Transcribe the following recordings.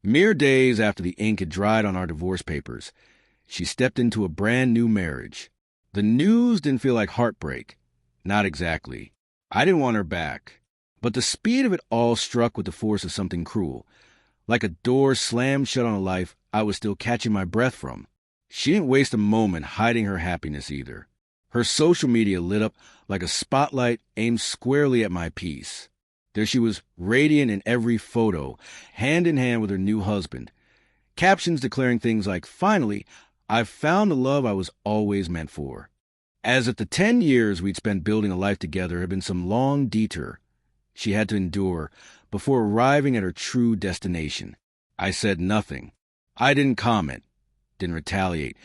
Mere days after the ink had dried on our divorce papers, she stepped into a brand new marriage. The news didn't feel like heartbreak. Not exactly. I didn't want her back. But the speed of it all struck with the force of something cruel. Like a door slammed shut on a life I was still catching my breath from. She didn't waste a moment hiding her happiness either. Her social media lit up like a spotlight aimed squarely at my peace. There she was, radiant in every photo, hand in hand with her new husband. Captions declaring things like, "Finally, I've found the love I was always meant for." As if the 10 years we'd spent building a life together had been some long detour she had to endure before arriving at her true destination. I said nothing. I didn't comment, didn't retaliate,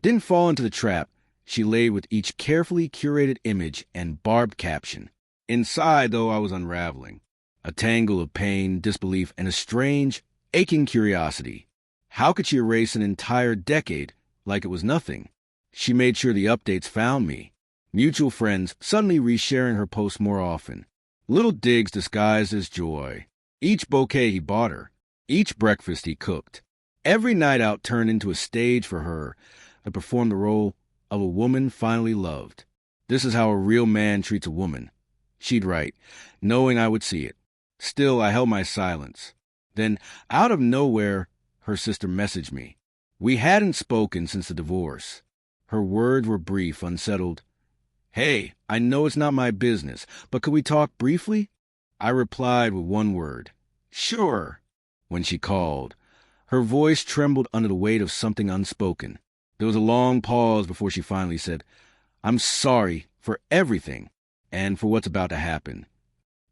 didn't fall into the trap she laid with each carefully curated image and barbed caption. Inside, though, I was unraveling. A tangle of pain, disbelief, and a strange, aching curiosity. How could she erase an entire decade like it was nothing? She made sure the updates found me. Mutual friends suddenly resharing her posts more often. Little digs disguised as joy. Each bouquet he bought her. Each breakfast he cooked. Every night out turned into a stage for her that performed the role of a woman finally loved. This is how a real man treats a woman. She'd write, knowing I would see it. Still, I held my silence. Then, out of nowhere, her sister messaged me. We hadn't spoken since the divorce. Her words were brief, unsettled. "Hey, I know it's not my business, but could we talk briefly?" I replied with one word. "Sure." When she called, her voice trembled under the weight of something unspoken. There was a long pause before she finally said, "I'm sorry for everything and for what's about to happen."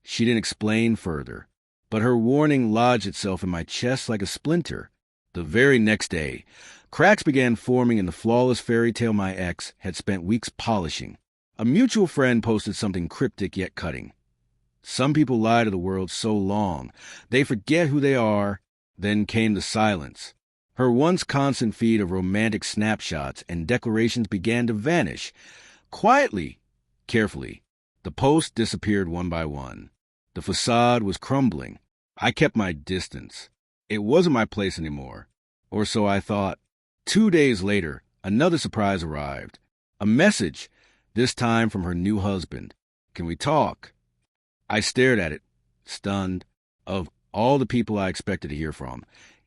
She didn't explain further, but her warning lodged itself in my chest like a splinter. The very next day, cracks began forming in the flawless fairy tale my ex had spent weeks polishing. A mutual friend posted something cryptic yet cutting. Some people lie to the world so long, they forget who they are. Then came the silence. Her once constant feed of romantic snapshots and declarations began to vanish. Quietly, carefully, the posts disappeared one by one. The facade was crumbling. I kept my distance. It wasn't my place anymore. Or so I thought. 2 days later, another surprise arrived. A message, this time from her new husband. "Can we talk?" I stared at it, stunned. Of all the people I expected to hear from,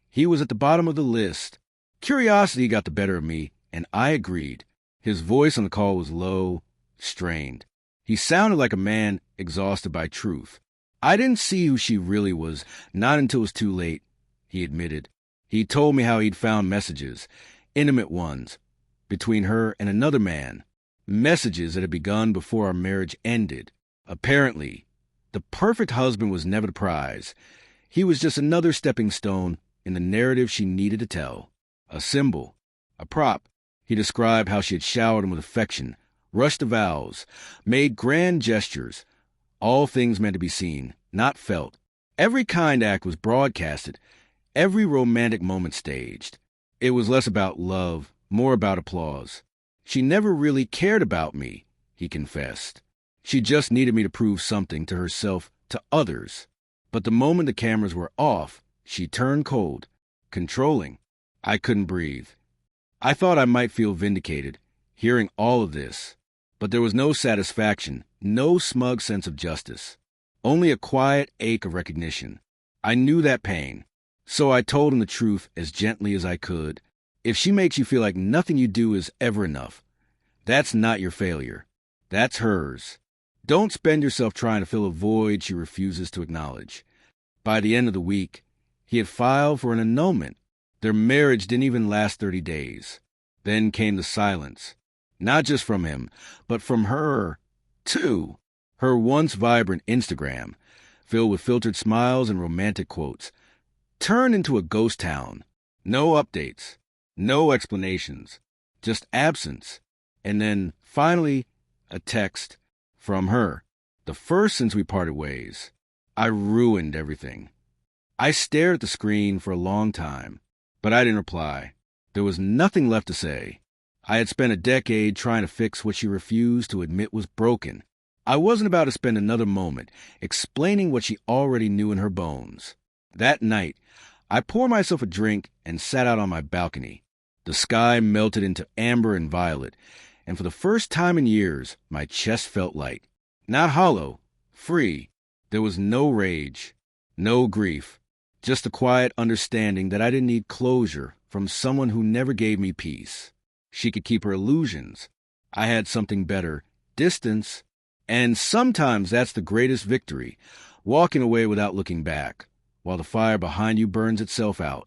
he was at the bottom of the list. Curiosity got the better of me, and I agreed. His voice on the call was low, strained. He sounded like a man exhausted by truth. I didn't see who she really was, not until it was too late, he admitted. He told me how he'd found messages, intimate ones, between her and another man. Messages that had begun before our marriage ended. Apparently, the perfect husband was never the prize. He was just another stepping stone in the narrative she needed to tell. A symbol, a prop. He described how she had showered him with affection, rushed to vows, made grand gestures, all things meant to be seen, not felt. Every kind act was broadcasted, every romantic moment staged. It was less about love, more about applause. She never really cared about me, he confessed. She just needed me to prove something to herself, to others. But the moment the cameras were off, she turned cold, controlling. I couldn't breathe. I thought I might feel vindicated, hearing all of this. But there was no satisfaction, no smug sense of justice. Only a quiet ache of recognition. I knew that pain. So I told him the truth as gently as I could. If she makes you feel like nothing you do is ever enough, that's not your failure. That's hers. Don't spend yourself trying to fill a void she refuses to acknowledge. By the end of the week, he had filed for an annulment. Their marriage didn't even last 30 days. Then came the silence. Not just from him, but from her, too. Her once vibrant Instagram, filled with filtered smiles and romantic quotes, turned into a ghost town. No updates, no explanations, just absence. And then, finally, a text from her, the first since we parted ways. I ruined everything. I stared at the screen for a long time, but I didn't reply. There was nothing left to say. I had spent a decade trying to fix what she refused to admit was broken. I wasn't about to spend another moment explaining what she already knew in her bones. That night, I poured myself a drink and sat out on my balcony. The sky melted into amber and violet, and for the first time in years, my chest felt light. Not hollow, free. There was no rage, no grief, just a quiet understanding that I didn't need closure from someone who never gave me peace. She could keep her illusions. I had something better, distance. And sometimes that's the greatest victory, walking away without looking back, while the fire behind you burns itself out.